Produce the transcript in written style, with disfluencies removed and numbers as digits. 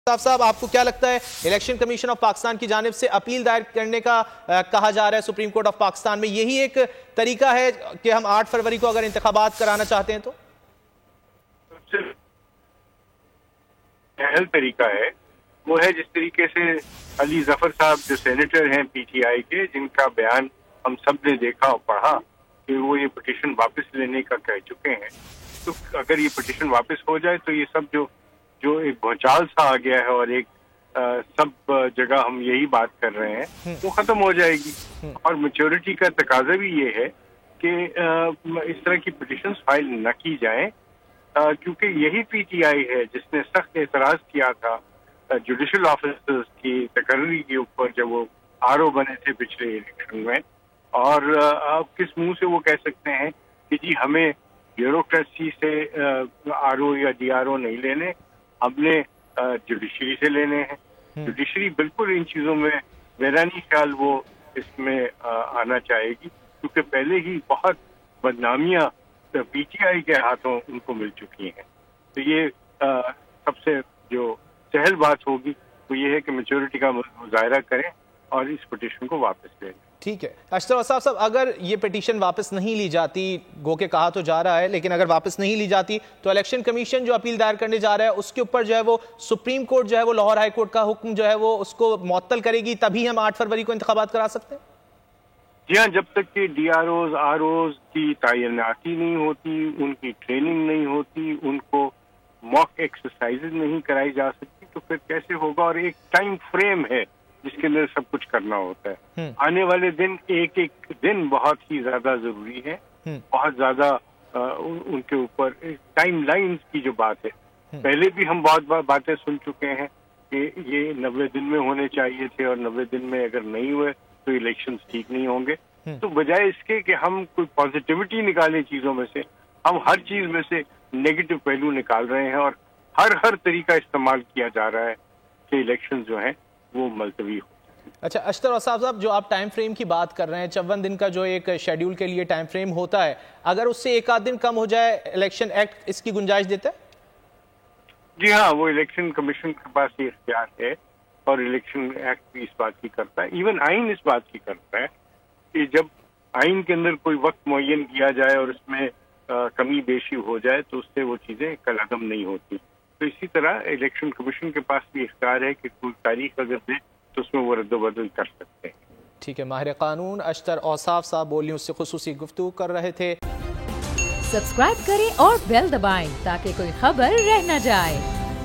صاحب آپ کو کیا لگتا ہے الیکشن کمیشن آف پاکستان کی جانب سے اپیل دائر کرنے کا کہا جا رہا ہے سپریم کورٹ آف پاکستان میں، یہی ایک طریقہ ہے کہ ہم 8 فروری کو اگر انتخابات کرانا چاہتے ہیں تو؟ پہل طریقہ ہے وہ ہے جس طریقے سے علی ظفر صاحب جو سینیٹر ہیں پی ٹی آئی کے، جن کا بیان ہم سب نے دیکھا اور پڑھا کہ وہ یہ پٹیشن واپس لینے کا کہہ چکے ہیں، تو اگر یہ پٹیشن واپس ہو جائے تو یہ سب جو ایک بھونچال سا آ گیا ہے اور ایک سب جگہ ہم یہی بات کر رہے ہیں وہ ختم ہو جائے گی. اور میچورٹی کا تقاضا بھی یہ ہے کہ اس طرح کی پٹیشنز فائل نہ کی جائیں، کیونکہ یہی پی ٹی آئی ہے جس نے سخت اعتراض کیا تھا جوڈیشل آفیسرز کی تقرری کے اوپر جب وہ آر او بنے تھے پچھلے الیکشن میں. اور اب کس منہ سے وہ کہہ سکتے ہیں کہ جی ہمیں بیوروکریسی سے آر او یا ڈی آر او نہیں لینے، ہم نے جوڈیشری سے لینے ہیں. جوڈیشری بالکل ان چیزوں میں میرا نہیں خیال وہ اس میں آنا چاہے گی، کیونکہ پہلے ہی بہت بدنامیاں پی ٹی آئی کے ہاتھوں ان کو مل چکی ہیں. تو یہ سب سے جو سہل بات ہوگی وہ یہ ہے کہ میچورٹی کا مظاہرہ کریں اور اس پٹیشن کو واپس لیں. ٹھیک ہے اشتر اوصاف صاحب، اگر یہ پٹیشن واپس نہیں لی جاتی، گو کہ کہا تو جا رہا ہے لیکن اگر واپس نہیں لی جاتی تو الیکشن کمیشن جو اپیل دائر کرنے جا رہا ہے اس کے اوپر جو ہے وہ سپریم کورٹ جو ہے وہ لاہور ہائی کورٹ کا حکم جو ہے وہ اس کو معطل کرے گی، تبھی ہم 8 فروری کو انتخابات کرا سکتے ہیں؟ جی ہاں، جب تک کہ D R Os R Os کی تعیناتی نہیں ہوتی، ان کی ٹریننگ نہیں ہوتی، ان کو موک ایکسرسائز نہیں کرائی جا سکتی تو پھر کیسے ہوگا. اور ایک ٹائم فریم ہے جس کے اندر سب کچھ کرنا ہوتا ہے. آنے والے دن ایک ایک دن بہت ہی زیادہ ضروری ہے، بہت زیادہ ان کے اوپر ٹائم لائنز کی جو بات ہے. پہلے بھی ہم بہت باتیں سن چکے ہیں کہ یہ 90 دن میں ہونے چاہیے تھے اور 90 دن میں اگر نہیں ہوئے تو الیکشن ٹھیک نہیں ہوں گے. تو بجائے اس کے کہ ہم کوئی پازیٹیوٹی نکالیں چیزوں میں سے، ہم ہر چیز میں سے نیگیٹو پہلو نکال رہے ہیں اور ہر طریقہ استعمال کیا جا رہا ہے کہ الیکشن جو ہیں وہ ملتوی ہو. اچھا اشتر اوصاف صاحب، جو آپ ٹائم فریم کی بات کر رہے ہیں، 54 دن کا جو ایک شیڈیول کے لیے ٹائم فریم ہوتا ہے، اگر اس سے ایک آدھ دن کم ہو جائے الیکشن ایکٹ اس کی گنجائش دیتا ہے؟ جی ہاں، وہ الیکشن کمیشن کے پاس یہ اختیار ہے اور الیکشن ایکٹ بھی اس بات کی کرتا ہے، ایون آئین اس بات کی کرتا ہے کہ جب آئین کے اندر کوئی وقت معین کیا جائے اور اس میں کمی بیشی ہو جائے تو اس سے وہ چیزیں کالعدم نہیں ہوتی. تو اسی طرح الیکشن کمیشن کے پاس بھی اختیار ہے کہ کوئی تاریخ اگر دے تو اس میں وہ رد و بدل کر سکتے ہیں. ٹھیک ہے، ماہر قانون اشتر اوصاف صاحب بول نیوز سے خصوصی گفتگو کر رہے تھے. سبسکرائب کریں اور بیل دبائیں تاکہ کوئی خبر رہ نہ جائے.